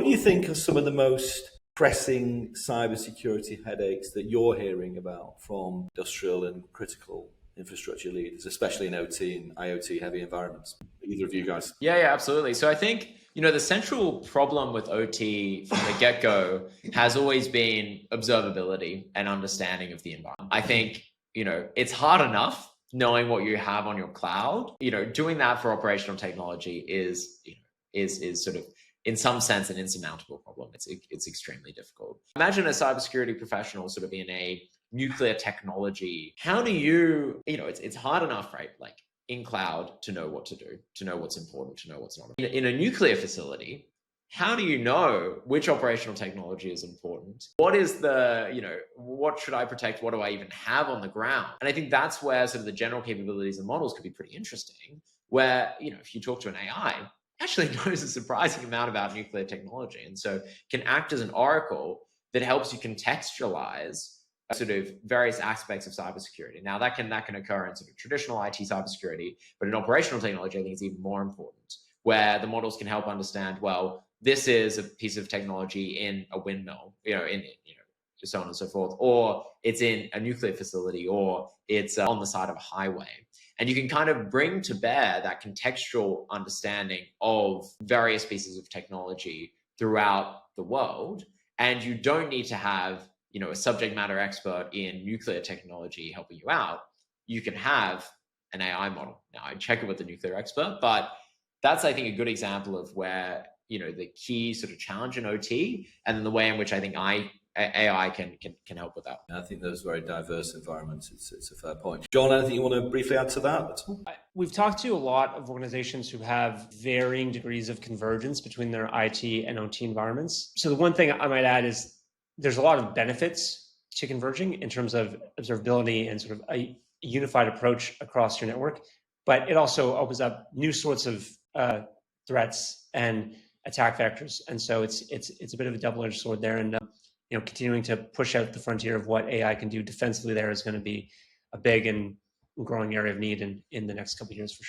What do you think are some of the most pressing cybersecurity headaches that you're hearing about from industrial and critical infrastructure leaders, especially in OT and IoT heavy environments? Either of you guys? Yeah, absolutely. So I think, the central problem with OT from the get-go has always been observability and understanding of the environment. I think, it's hard enough knowing what you have on your cloud. Doing that for operational technology is sort of, in some sense, an insurmountable problem. It's extremely difficult. Imagine a cybersecurity professional sort of in a nuclear technology. How do you, it's hard enough, right? Like in cloud to know what to do, to know what's important, to know what's not. In a nuclear facility, how do you know which operational technology is important? What is what should I protect? What do I even have on the ground? And I think that's where sort of the general capabilities and models could be pretty interesting, where, if you talk to an AI, actually knows a surprising amount about nuclear technology. And so can act as an oracle that helps you contextualize sort of various aspects of cybersecurity. Now that can occur in sort of traditional IT cybersecurity, but in operational technology, I think it's even more important, where the models can help understand, well, this is a piece of technology in a windmill, so on and so forth, or it's in a nuclear facility, or it's on the side of a highway. And you can kind of bring to bear that contextual understanding of various pieces of technology throughout the world. And you don't need to have, a subject matter expert in nuclear technology helping you out. You can have an AI model. Now, I check it with the nuclear expert, but that's, I think, a good example of where, the key sort of challenge in OT, and then the way in which I think AI can help with that. I think those very diverse environments, it's a fair point. John, anything you want to briefly add to that? We've talked to a lot of organizations who have varying degrees of convergence between their IT and OT environments. So the one thing I might add is there's a lot of benefits to converging in terms of observability and sort of a unified approach across your network, but it also opens up new sorts of threats and attack vectors. And so it's a bit of a double-edged sword there. And continuing to push out the frontier of what AI can do defensively there is going to be a big and growing area of need in the next couple of years for sure.